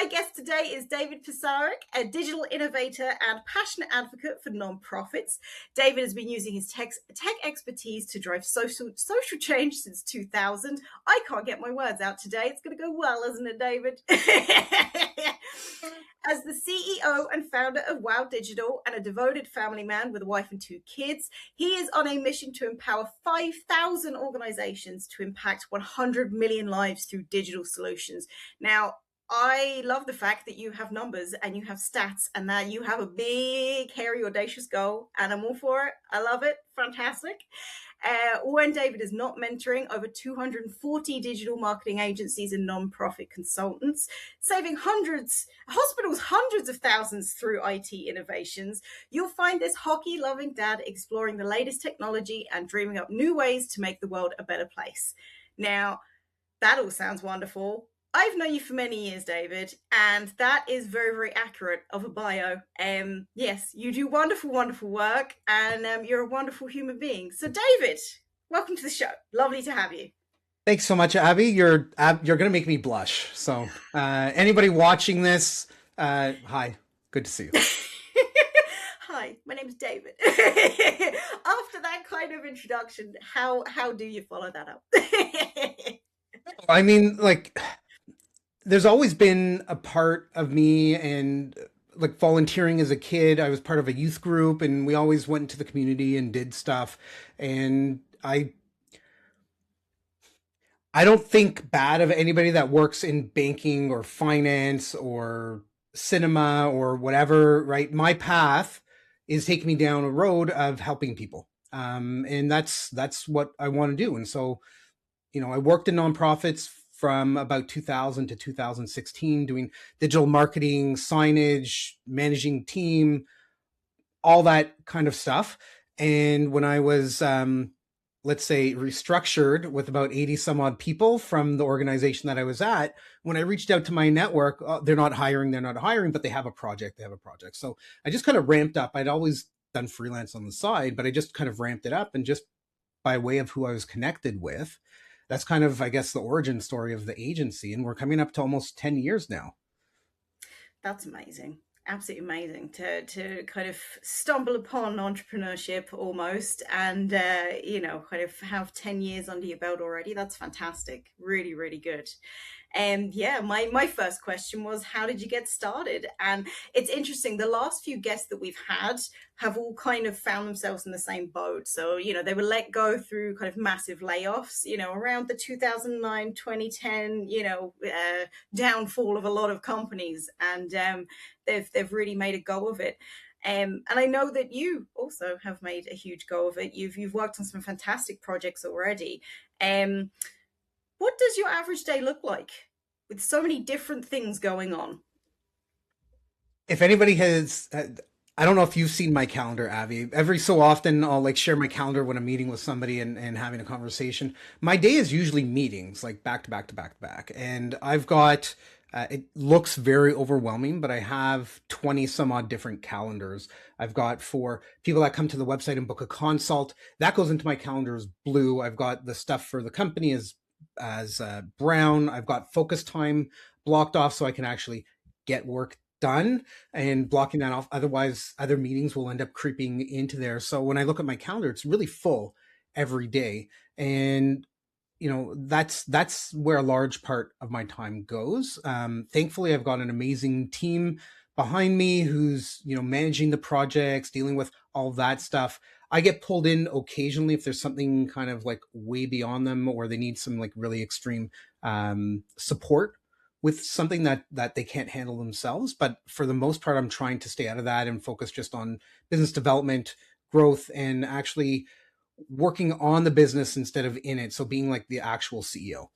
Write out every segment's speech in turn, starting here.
My guest today is David Pisarek, a digital innovator and passionate advocate for nonprofits. David has been using his tech expertise to drive social change since 2000. I can't get my words out today. It's going to go well, isn't it, David? As the CEO and founder of Wow Digital and a devoted family man with a wife and 2 kids, he is on a mission to empower 5,000 organizations to impact 100 million lives through digital solutions. Now, I love the fact that you have numbers and you have stats and that you have a big, hairy, audacious goal, and I'm all for it. I love it. Fantastic. When David is not mentoring over 240 digital marketing agencies and nonprofit consultants, saving hospitals hundreds of thousands through IT innovations, you'll find this hockey-loving dad exploring the latest technology and dreaming up new ways to make the world a better place. Now, that all sounds wonderful. I've known you for many years, David, and that is very, very accurate of a bio. Yes, you do wonderful, wonderful work, and you're a wonderful human being. So, David, welcome to the show. Lovely to have you. Thanks so much, Abby. You're going to make me blush. So, anybody watching this, hi, good to see you. Hi, my name's David. After that kind of introduction, how do you follow that up? I mean, like, there's always been a part of me and like volunteering as a kid. I was part of a youth group and we always went into the community and did stuff. And I don't think bad of anybody that works in banking or finance or cinema or whatever, right? My path is taking me down a road of helping people. And that's what I want to do. And so, I worked in nonprofits from about 2000 to 2016, doing digital marketing, signage, managing team, all that kind of stuff. And when I was, let's say, restructured with about 80 some odd people from the organization that I was at, when I reached out to my network, they're not hiring, but they have a project. So I just kind of ramped up. I'd always done freelance on the side, but I just kind of ramped it up, and just by way of who I was connected with, that's kind of, I guess, the origin story of the agency. And we're coming up to almost 10 years now. That's amazing. Absolutely amazing to kind of stumble upon entrepreneurship almost, and kind of have 10 years under your belt already. That's fantastic. Really, really good. And my first question was, how did you get started? And it's interesting, the last few guests that we've had have all kind of found themselves in the same boat. So, they were let go through kind of massive layoffs, around the 2009, 2010, downfall of a lot of companies. And they've really made a go of it. And I know that you also have made a huge go of it. You've worked on some fantastic projects already. What does your average day look like with so many different things going on? If anybody has, I don't know if you've seen my calendar, Abby. Every so often, I'll like share my calendar when I'm meeting with somebody and having a conversation. My day is usually meetings, like back to back to back to back. And I've got, it looks very overwhelming, but I have 20 some odd different calendars. I've got, for people that come to the website and book a consult, that goes into my calendar as blue. I've got the stuff for the company as brown. I've got focus time blocked off so I can actually get work done, and blocking that off. Otherwise, other meetings will end up creeping into there. So when I look at my calendar, it's really full every day. And that's where a large part of my time goes. Thankfully, I've got an amazing team behind me who's, managing the projects, dealing with all that stuff. I get pulled in occasionally if there's something kind of like way beyond them, or they need some like really extreme support with something that they can't handle themselves. But for the most part, I'm trying to stay out of that and focus just on business development, growth, and actually working on the business instead of in it. So being like the actual CEO.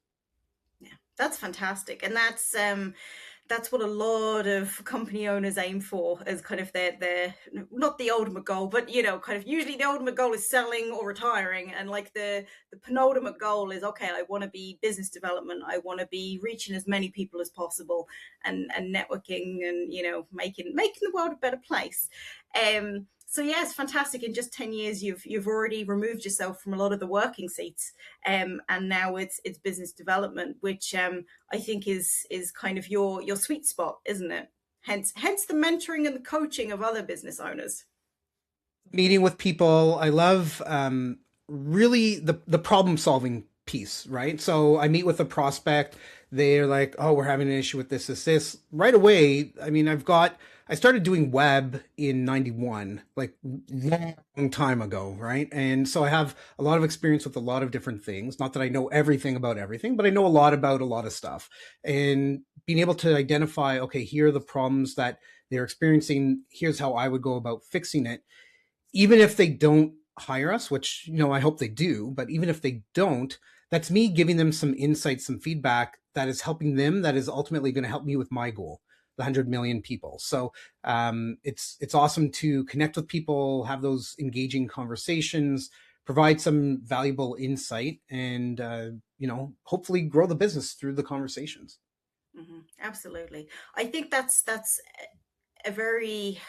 Yeah, that's fantastic. And that's what a lot of company owners aim for as kind of their not the ultimate goal, but kind of usually the ultimate goal is selling or retiring, and like the penultimate goal is, okay, I want to be business development, I want to be reaching as many people as possible and networking and making the world a better place. So yes, fantastic. In just 10 years, you've already removed yourself from a lot of the working seats, and now it's business development, which I think is kind of your sweet spot, isn't it? Hence the mentoring and the coaching of other business owners. Meeting with people. I love really the problem solving piece, right? So I meet with a prospect. They're like, "Oh, we're having an issue with this." Right away, I mean, I started doing web in 91, like long time ago, right? And so I have a lot of experience with a lot of different things. Not that I know everything about everything, but I know a lot about a lot of stuff. And being able to identify, okay, here are the problems that they're experiencing. Here's how I would go about fixing it, even if they don't hire us, which, I hope they do, but even if they don't, that's me giving them some insight, some feedback that is helping them, that is ultimately going to help me with my goal, the 100 million people. So it's awesome to connect with people, have those engaging conversations, provide some valuable insight, and hopefully grow the business through the conversations. Absolutely. I think that's a very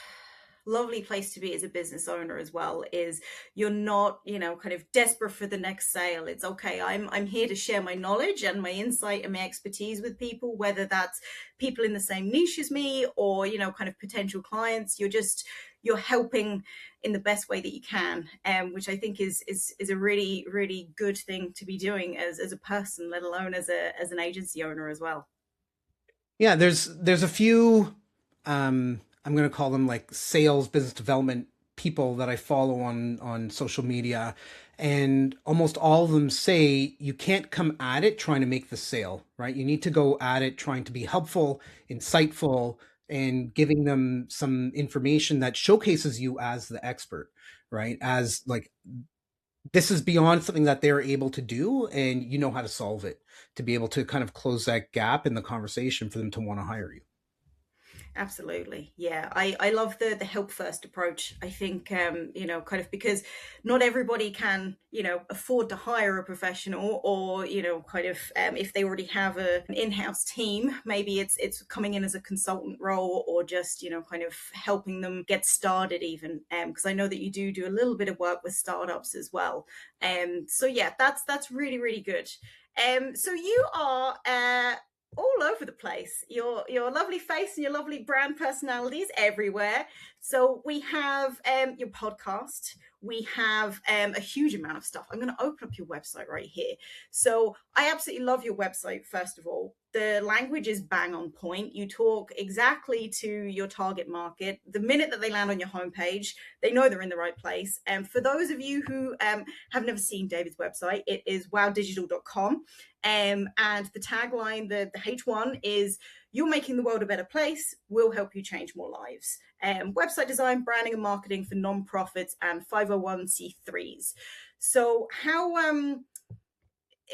lovely place to be as a business owner as well. Is you're not, kind of desperate for the next sale. It's okay, I'm here to share my knowledge and my insight and my expertise with people, whether that's people in the same niche as me or, kind of potential clients. You're helping in the best way that you can, which I think is a really, really good thing to be doing as a person, let alone as an agency owner as well. Yeah, there's a few, I'm going to call them like sales business development people that I follow on social media, and almost all of them say you can't come at it trying to make the sale, right? You need to go at it trying to be helpful, insightful, and giving them some information that showcases you as the expert, right? As like, this is beyond something that they're able to do, and you know how to solve it, to be able to kind of close that gap in the conversation for them to want to hire you. Absolutely. Yeah. I love the help first approach. I think, kind of because not everybody can, afford to hire a professional or, kind of if they already have an in-house team, maybe it's coming in as a consultant role or just, kind of helping them get started even. Because I know that you do a little bit of work with startups as well. So yeah, that's really, really good. So you are all over the place. Your lovely face and your lovely brand personalities everywhere. So we have your podcast. We have a huge amount of stuff. I'm going to open up your website right here. So I absolutely love your website. First of all, the language is bang on point. You talk exactly to your target market. The minute that they land on your homepage, they know they're in the right place. And for those of you who have never seen David's website, it is wowdigital.com. And the tagline, the H1 is, "You're making the world a better place. We'll help you change more lives." Website design, branding, and marketing for nonprofits and 501c3s. So, how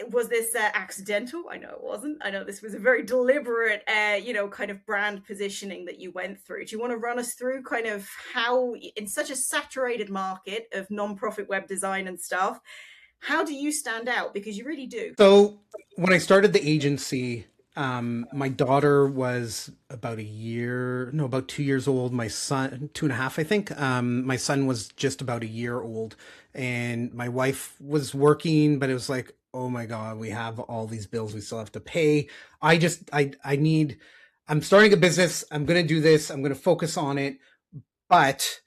was this accidental? I know it wasn't. I know this was a very deliberate, kind of brand positioning that you went through. Do you want to run us through kind of how, in such a saturated market of nonprofit web design and stuff, how do you stand out? Because you really do. So when I started the agency, my daughter was about 2 years old. My son, 2.5, I think. My son was just about a year old, and my wife was working, but it was like, oh my God, we have all these bills we still have to pay. I need, I'm starting a business. I'm going to do this. I'm going to focus on it, but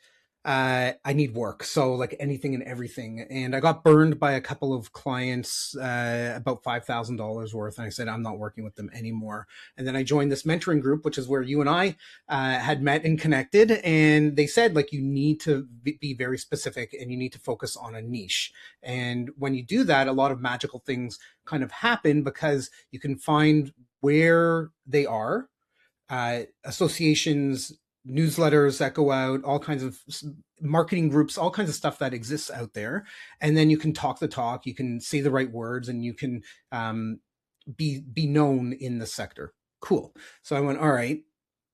I need work. So like anything and everything. And I got burned by a couple of clients, about $5,000 worth. And I said, I'm not working with them anymore. And then I joined this mentoring group, which is where you and I had met and connected. And they said, like, you need to be very specific and you need to focus on a niche. And when you do that, a lot of magical things kind of happen because you can find where they are, associations, newsletters that go out, all kinds of marketing groups, all kinds of stuff that exists out there. And then you can talk the talk, you can say the right words, and you can be known in the sector. Cool. So I went, all right.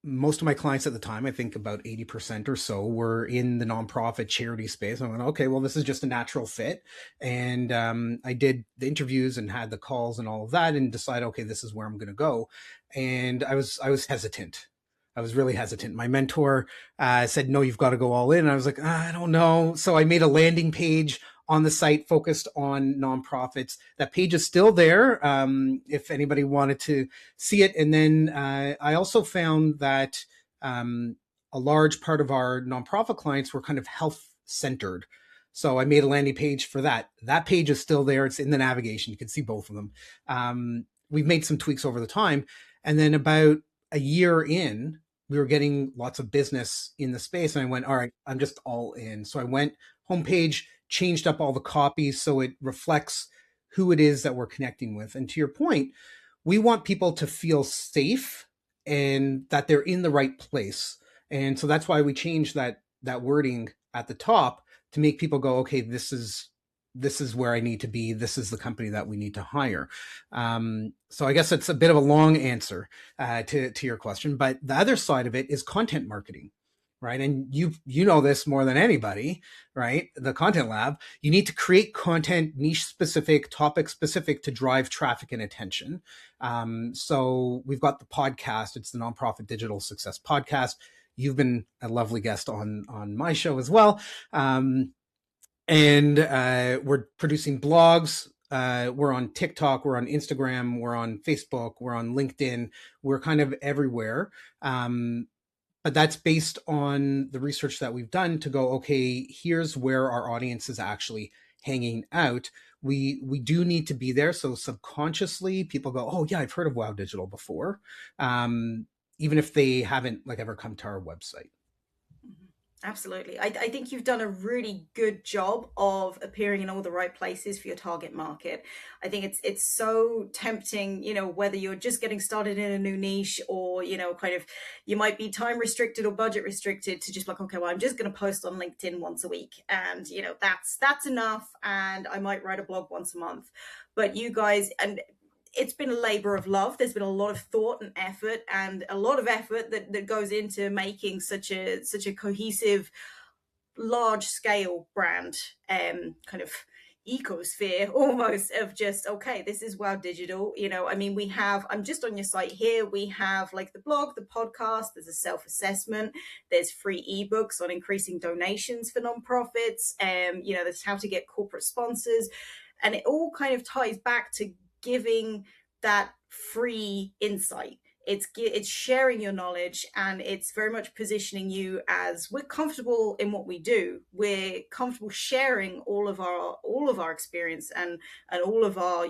Most of my clients at the time, I think about 80% or so, were in the nonprofit charity space. I went, okay, well, this is just a natural fit. And I did the interviews and had the calls and all of that and decided, okay, this is where I'm going to go. And I was hesitant. I was really hesitant. My mentor said, no, you've got to go all in. And I was like, I don't know. So I made a landing page on the site focused on nonprofits. That page is still there if anybody wanted to see it. And then I also found that a large part of our nonprofit clients were kind of health centered. So I made a landing page for that. That page is still there. It's in the navigation. You can see both of them. We've made some tweaks over the time. And then about a year in, we were getting lots of business in the space. And I went, all right, I'm just all in. So I went homepage, changed up all the copies so it reflects who it is that we're connecting with. And to your point, we want people to feel safe and that they're in the right place. And so that's why we changed that wording at the top to make people go, okay, this is where I need to be. This is the company that we need to hire. So I guess it's a bit of a long answer to your question, but the other side of it is content marketing, right? And you know this more than anybody, right? The Content Lab, you need to create content niche specific, topic specific to drive traffic and attention. So we've got the podcast. It's the Nonprofit Digital Success Podcast. You've been a lovely guest on my show as well. And we're producing blogs. We're on TikTok, we're on Instagram, we're on Facebook, we're on LinkedIn. We're kind of everywhere. But that's based on the research that we've done to go, okay, here's where our audience is actually hanging out. We do need to be there. So subconsciously people go, oh yeah, I've heard of Wow Digital before. Even if they haven't like ever come to our website. Absolutely. I think you've done a really good job of appearing in all the right places for your target market. I think it's so tempting, whether you're just getting started in a new niche or, kind of you might be time restricted or budget restricted to just like, okay, well, I'm just going to post on LinkedIn once a week and, that's enough. And I might write a blog once a month. But you guys, and it's been a labor of love. There's been a lot of thought and effort that goes into making such a cohesive, large scale brand, kind of ecosphere almost of just, okay, this is Wow Digital. I'm just on your site here. We have like the blog, the podcast, there's a self-assessment, there's free ebooks on increasing donations for nonprofits. There's how to get corporate sponsors. And it all kind of ties back to giving that free insight. It's sharing your knowledge, and it's very much positioning you as we're comfortable in what we do. We're comfortable sharing all of our experience and all of our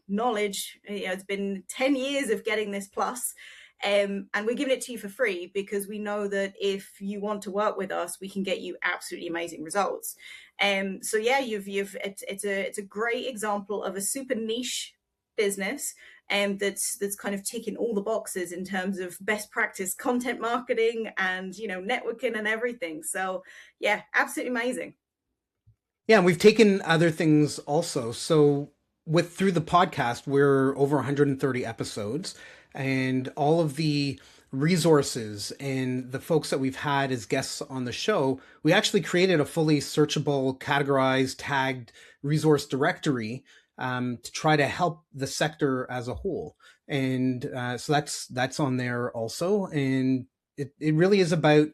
knowledge. It's been 10 years of getting this plus. And we're giving it to you for free because we know that if you want to work with us, we can get you absolutely amazing results. So yeah, it's a great example of a super niche business that's kind of ticking all the boxes in terms of best practice content marketing and networking and everything. So yeah, absolutely amazing. Yeah, and we've taken other things also. So through the podcast, we're over 130 episodes, and all of the resources and the folks that we've had as guests on the show, we actually created a fully searchable, categorized, tagged resource directory to try to help the sector as a whole. And so that's on there also. And it really is about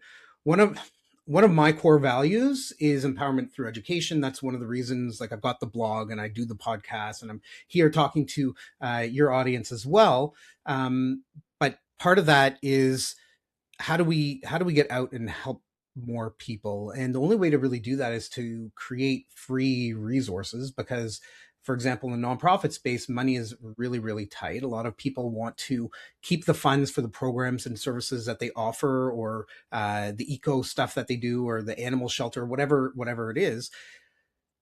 one of my core values is empowerment through education. That's one of the reasons, like I've got the blog and I do the podcast and I'm here talking to your audience as well. But part of that is how do we get out and help more people? And the only way to really do that is to create free resources because, for example, in the nonprofit space, money is really, really tight. A lot of people want to keep the funds for the programs and services that they offer, or the eco stuff that they do, or the animal shelter, whatever it is.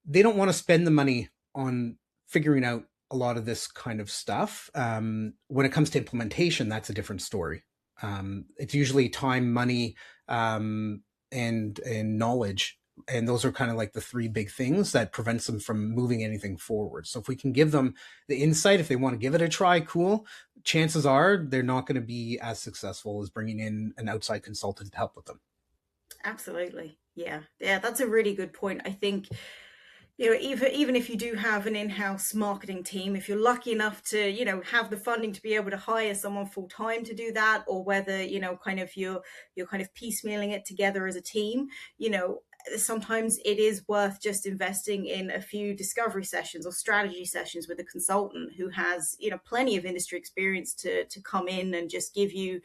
They don't want to spend the money on figuring out a lot of this kind of stuff. When it comes to implementation, that's a different story. It's usually time, money, and knowledge. And those are kind of like the three big things that prevents them from moving anything forward. So if we can give them the insight, if they want to give it a try, cool. Chances are they're not going to be as successful as bringing in an outside consultant to help with them. Absolutely. Yeah. That's a really good point. I think Even if you do have an in-house marketing team, if you're lucky enough to, have the funding to be able to hire someone full time to do that, or whether, kind of you're kind of piecemealing it together as a team, you know, sometimes it is worth just investing in a few discovery sessions or strategy sessions with a consultant who has, plenty of industry experience to come in and just give you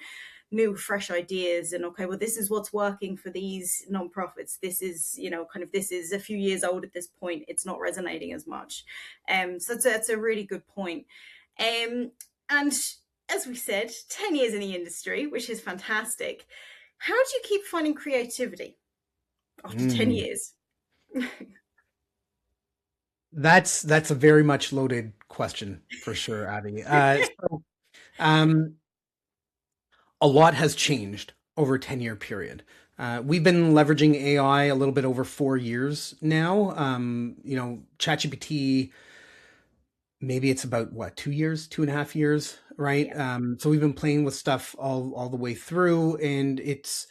new fresh ideas. And okay, well, this is what's working for these nonprofits. This is, kind of, this is a few years old at this point, it's not resonating as much. So that's a really good point. And as we said, 10 years in the industry, which is fantastic. How do you keep finding creativity after 10 Mm. years? That's a very much loaded question for sure, Abby. Um, a lot has changed over a 10-year period. We've been leveraging AI a little bit over 4 years now. ChatGPT, maybe it's about what, 2 years, 2.5 years, right? Yeah. So we've been playing with stuff all the way through, and it's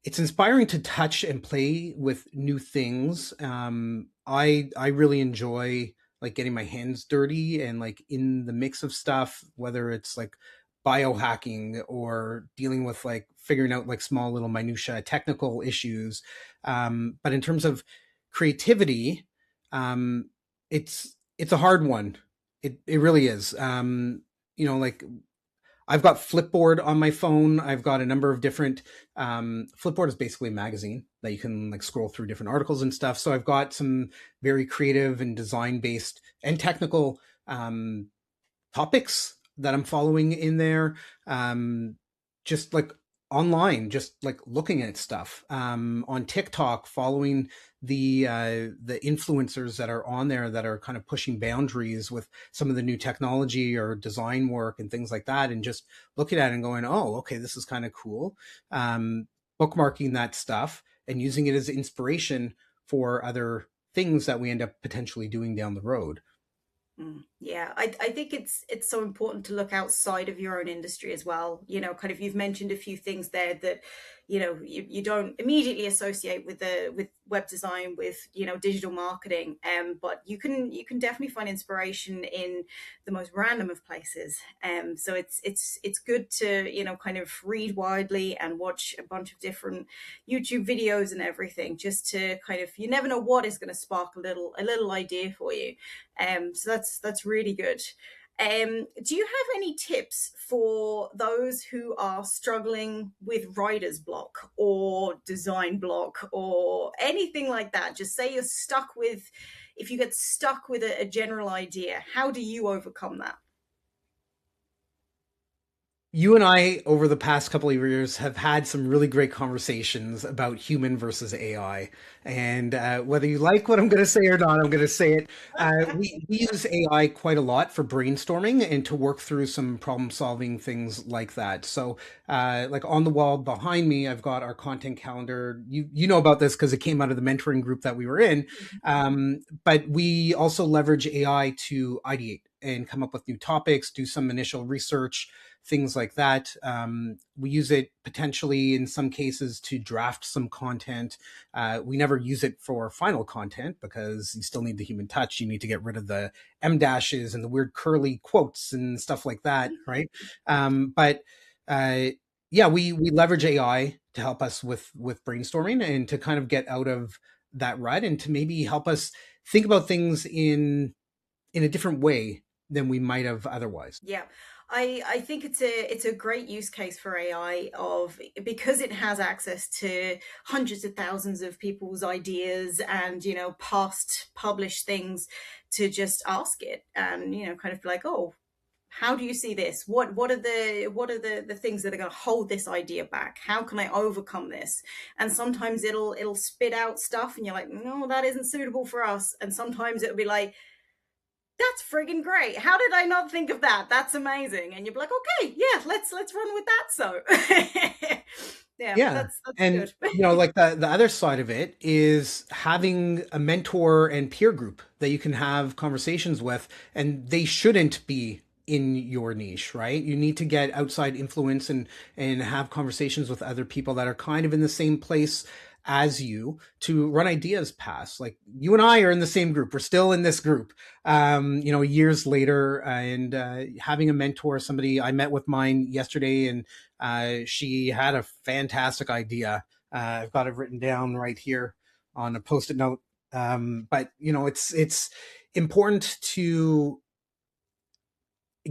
inspiring to touch and play with new things. I really enjoy like getting my hands dirty and like in the mix of stuff, whether it's like biohacking or dealing with like figuring out like small little minutia technical issues. But in terms of creativity, um, it's a hard one. It really is. Like I've got Flipboard on my phone. I've got a number of different. Flipboard is basically a magazine that you can like scroll through different articles and stuff. So I've got some very creative and design based and technical topics that I'm following in there. Um, just like online, just like looking at stuff on TikTok, following the influencers that are on there that are kind of pushing boundaries with some of the new technology or design work and things like that, and just looking at it and going, oh, okay, this is kind of cool. Um, Bookmarking that stuff and using it as inspiration for other things that we end up potentially doing down the road. Yeah, I think it's so important to look outside of your own industry as well. Kind of, you've mentioned a few things there that, you don't immediately associate with the with web design, with, digital marketing. But you can definitely find inspiration in the most random of places. So it's good to, kind of read widely and watch a bunch of different YouTube videos and everything, just to kind of, you never know what is going to spark a little idea for you. So that's really good. Do you have any tips for those who are struggling with writer's block or design block or anything like that? Just say you're stuck with, if you get stuck with a general idea, how do you overcome that? You and I, over the past couple of years, have had some really great conversations about human versus AI. And whether you like what I'm going to say or not, I'm going to say it. We use AI quite a lot for brainstorming and to work through some problem solving things like that. So, like on the wall behind me, I've got our content calendar. You know about this because it came out of the mentoring group that we were in. But we also leverage AI to ideate and come up with new topics, do some initial research, things like that. We use it potentially in some cases to draft some content. We never use it for final content because you still need the human touch. You need to get rid of the M dashes and the weird curly quotes and stuff like that, right? But yeah, we leverage AI to help us with brainstorming and to kind of get out of that rut and to maybe help us think about things in a different way than we might have otherwise. Yeah. I think it's a great use case for AI, of because it has access to hundreds of thousands of people's ideas and, past published things, to just ask it and, kind of be like, oh, how do you see this? What are the things that are going to hold this idea back? How can I overcome this? And sometimes it'll spit out stuff and you're like, no, that isn't suitable for us. And sometimes it'll be like, that's friggin' great. How did I not think of that? That's amazing. And you're like, okay, yeah, let's run with that. So yeah, Yeah. that's And good. like the other side of it is having a mentor and peer group that you can have conversations with, and they shouldn't be in your niche, right? You need to get outside influence and have conversations with other people that are kind of in the same place as you to run ideas past. Like you and I are in the same group. We're still in this group, years later, and having a mentor, somebody I met with mine yesterday, and she had a fantastic idea. I've got it written down right here on a post-it note. But it's important to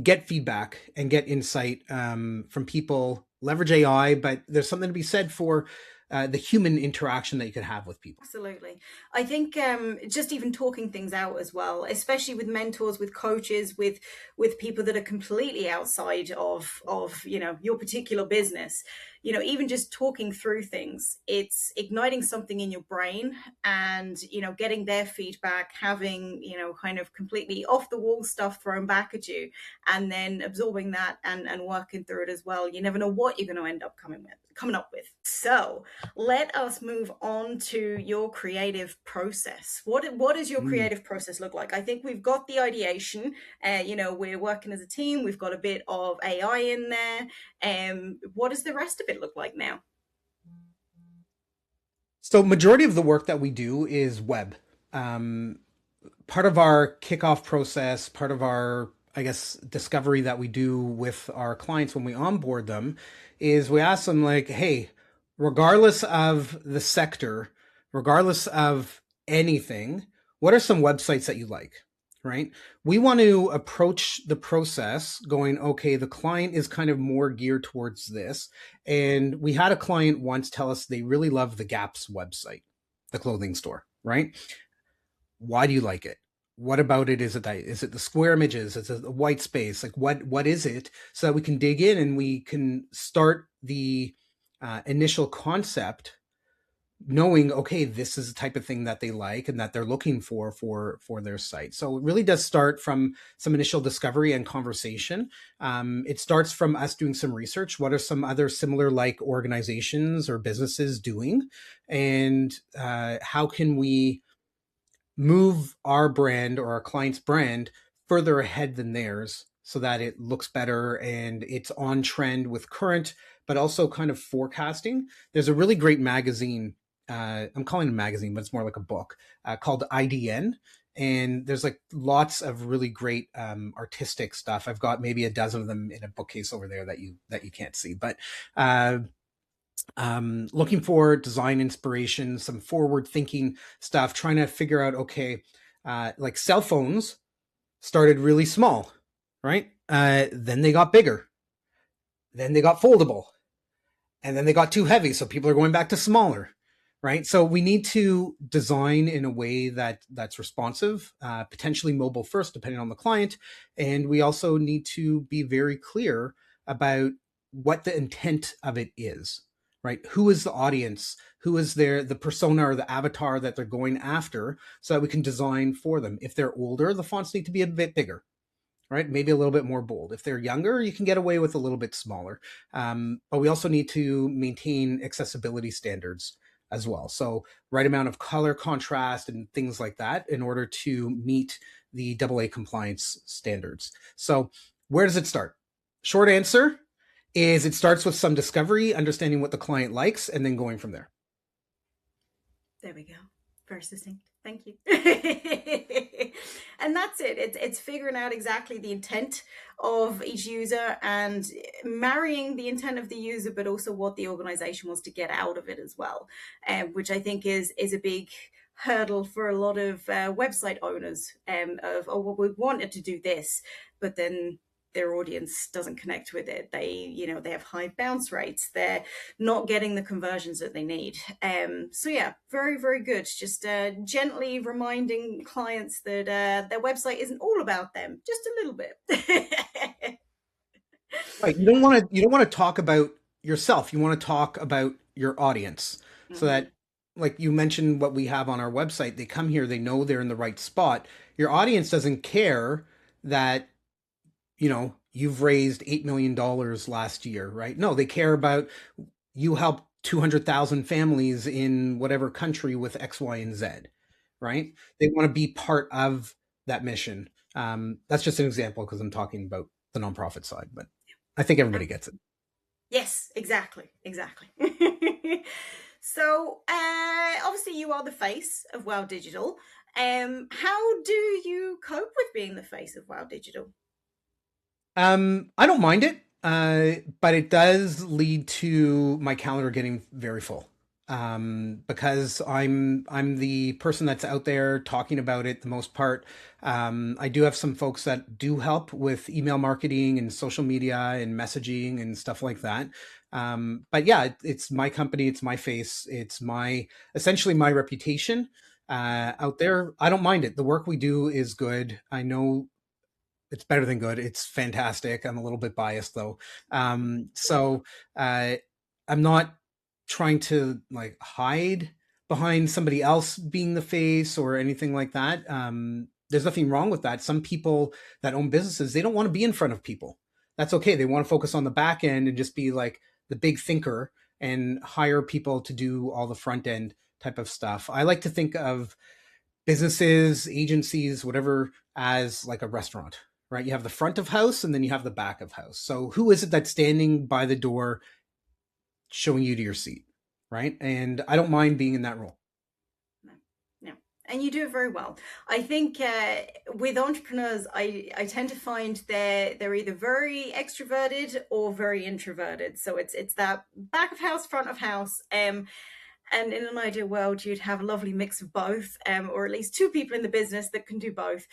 get feedback and get insight from people, leverage AI, but there's something to be said for the human interaction that you could have with people. Absolutely. I think just even talking things out as well, especially with mentors, with coaches, with people that are completely outside of your particular business. Even just talking through things, it's igniting something in your brain, and getting their feedback, having kind of completely off the wall stuff thrown back at you, and then absorbing that and working through it as well. You never know what you're going to end up coming up with. So let us move on to your creative process. What does your creative process look like? I think we've got the ideation. We're working as a team. We've got a bit of AI in there. What does the rest of it look like now? So majority of the work that we do is web. Part of our kickoff process, part of our, I guess, discovery that we do with our clients when we onboard them is we ask them like, hey, regardless of the sector, regardless of anything, what are some websites that you like? Right? We want to approach the process going, okay, the client is kind of more geared towards this. And we had a client once tell us they really love the Gap's website, the clothing store, right? Why do you like it? What about it is it the square images? Is it the white space? Like what is it? So that we can dig in and we can start the initial concept, knowing, okay, this is the type of thing that they like and that they're looking for their site. So it really does start from some initial discovery and conversation. It starts from us doing some research. What are some other similar like organizations or businesses doing, and how can we move our brand or our client's brand further ahead than theirs so that it looks better and it's on trend with current, but also kind of forecasting. There's a really great magazine. I'm calling it a magazine, but it's more like a book called IDN. And there's like lots of really great artistic stuff. I've got maybe a dozen of them in a bookcase over there that you can't see. But looking for design inspiration, some forward thinking stuff, trying to figure out, okay, like cell phones started really small, right? Then they got bigger. Then they got foldable. And then they got too heavy. So people are going back to smaller, right? So we need to design in a way that's responsive, potentially mobile first, depending on the client. And we also need to be very clear about what the intent of it is, right? Who is the audience? Who is the persona or the avatar that they're going after, so that we can design for them. If they're older, the fonts need to be a bit bigger, right? Maybe a little bit more bold. If they're younger, you can get away with a little bit smaller. But we also need to maintain accessibility standards as well. So right amount of color contrast and things like that in order to meet the AA compliance standards. So where does it start? Short answer is it starts with some discovery, understanding what the client likes, and then going from there. There we go. Very succinct. Thank you. And that's it. It's figuring out exactly the intent of each user and marrying the intent of the user, but also what the organization wants to get out of it as well, which I think is a big hurdle for a lot of website owners, of, oh, well, we wanted to do this, but then their audience doesn't connect with it. They have high bounce rates. They're not getting the conversions that they need. So yeah, very, very good. Just gently reminding clients that their website isn't all about them, just a little bit. Right. You don't want to talk about yourself. You want to talk about your audience, so that, like you mentioned, what we have on our website, they come here, they know they're in the right spot. Your audience doesn't care that you've raised $8 million last year, right? No, they care about you helped 200,000 families in whatever country with X, Y, and Z, right? They want to be part of that mission. That's just an example because I'm talking about the nonprofit side, but I think everybody gets it. Yes, exactly. So, obviously, you are the face of Wow Digital. How do you cope with being the face of Wow Digital? I don't mind it, but it does lead to my calendar getting very full. Because I'm the person that's out there talking about it the most part. I do have some folks that do help with email marketing and social media and messaging and stuff like that. But yeah, it's my company, it's my face, it's my essentially my reputation out there. I don't mind it. The work we do is good. I know it's better than good. It's fantastic. I'm a little bit biased though. So I'm not trying to like hide behind somebody else being the face or anything like that. There's nothing wrong with that. Some people that own businesses, they don't want to be in front of people. That's okay. They want to focus on the back end and just be like the big thinker and hire people to do all the front end type of stuff. I like to think of businesses, agencies, whatever, as like a restaurant, right? You have the front of house and then you have the back of house. So who is it that's standing by the door showing you to your seat, right? And I don't mind being in that role. No, no. And you do it very well. I think with entrepreneurs, I tend to find they're either very extroverted or very introverted. So it's that back of house, front of house. And in an ideal world, you'd have a lovely mix of both, or at least two people in the business that can do both.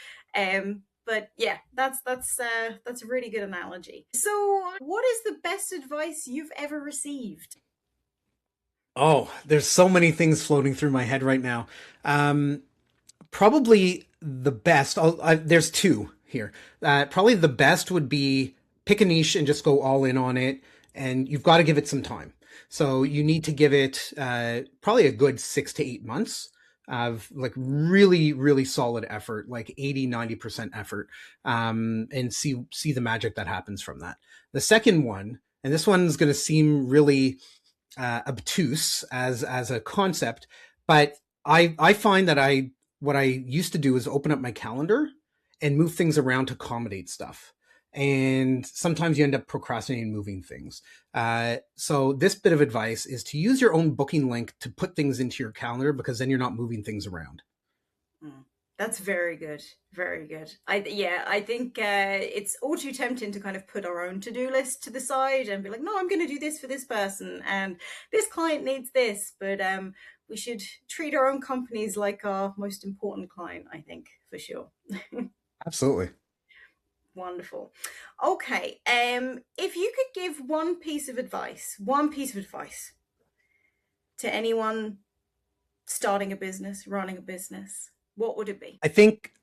But yeah, that's a really good analogy. So, what is the best advice you've ever received? Oh, there's so many things floating through my head right now. Um, Probably the best. There's two here. Probably the best would be pick a niche and just go all in on it. And you've got to give it some time. So you need to give it probably a good 6 to 8 months of like really, really solid effort, like 80, 90% effort, and see the magic that happens from that. The second one, and this one's going to seem really obtuse as a concept, but I find that what I used to do is open up my calendar and move things around to accommodate stuff. And sometimes you end up procrastinating moving things. So this bit of advice is to use your own booking link to put things into your calendar because then you're not moving things around. Mm, that's very good. Very good. I think it's all too tempting to kind of put our own to-do list to the side and be like, no, I'm going to do this for this person and this client needs this. But we should treat our own companies like our most important client, I think, for sure. Absolutely. Wonderful. Okay. If you could give one piece of advice to anyone starting a business, running a business, what would it be? I think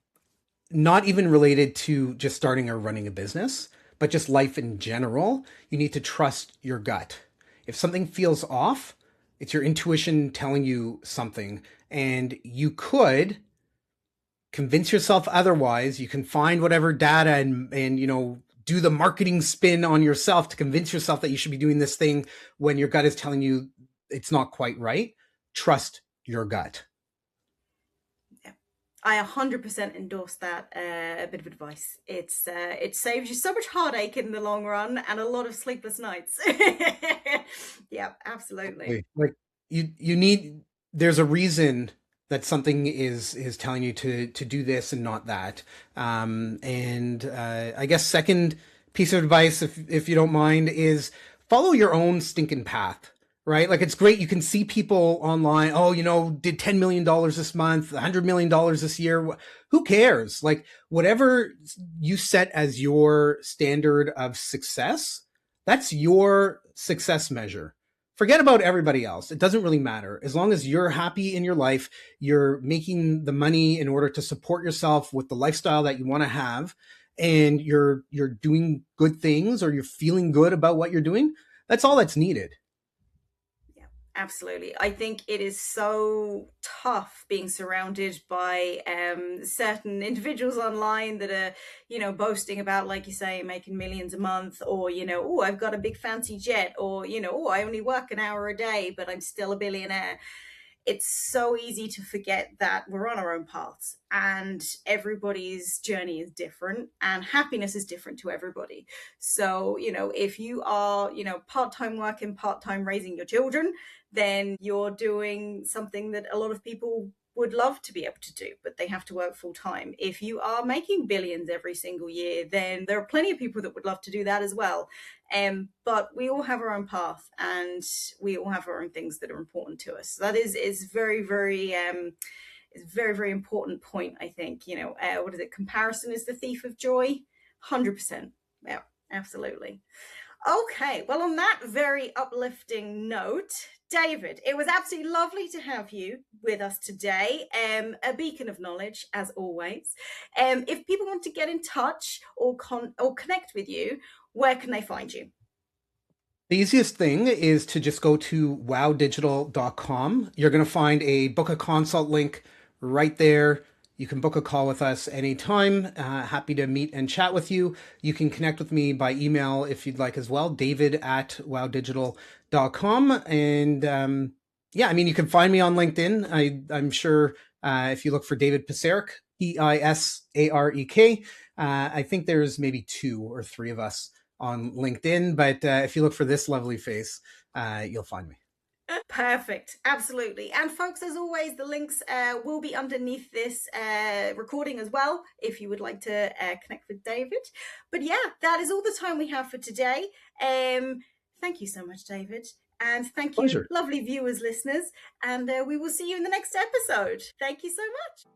not even related to just starting or running a business, but just life in general, you need to trust your gut. If something feels off, it's your intuition telling you something, and you could convince yourself otherwise. You can find whatever data and do the marketing spin on yourself to convince yourself that you should be doing this thing when your gut is telling you it's not quite right. Trust your gut. Yeah. I 100% endorse that bit of advice. It saves you so much heartache in the long run and a lot of sleepless nights. Yeah, absolutely. Like you need there's a reason that something is telling you to do this and not that. And I guess second piece of advice, if you don't mind, is follow your own stinking path. Right? Like it's great. You can see people online. Oh, did $10 million this month, $100 million this year. Who cares? Like whatever you set as your standard of success, that's your success measure. Forget about everybody else. It doesn't really matter. As long as you're happy in your life, you're making the money in order to support yourself with the lifestyle that you want to have, and you're doing good things or you're feeling good about what you're doing, that's all that's needed. Yeah, absolutely. I think it is so tough being surrounded by certain individuals online that are, boasting about, like you say, making millions a month, or, oh, I've got a big fancy jet, or, oh, I only work an hour a day, but I'm still a billionaire. it's so easy to forget that we're on our own paths and everybody's journey is different and happiness is different to everybody. So, if you are, part-time working, part-time raising your children, then you're doing something that a lot of people would love to be able to do, but they have to work full time. If you are making billions every single year, then there are plenty of people that would love to do that as well. But we all have our own path, and we all have our own things that are important to us. So that is very, very is very, very important point. I think what is it? Comparison is the thief of joy. 100%. Yeah, absolutely. Okay, well, on that very uplifting note, David, it was absolutely lovely to have you with us today. A beacon of knowledge, as always. If people want to get in touch or connect with you, where can they find you? The easiest thing is to just go to wowdigital.com. You're going to find a book a consult link right there. You can book a call with us anytime. Happy to meet and chat with you. You can connect with me by email if you'd like as well, david@wowdigital.com. And yeah, I mean, you can find me on LinkedIn. I'm sure if you look for David Pisarek, Pisarek, I think there's maybe 2 or 3 of us on LinkedIn, but if you look for this lovely face, you'll find me. Perfect. Absolutely. And folks, as always, the links will be underneath this recording as well, if you would like to connect with David. But yeah, that is all the time we have for today. Thank you so much, David. And thank you, Pleasure. lovely viewers, listeners. And we will see you in the next episode. Thank you so much.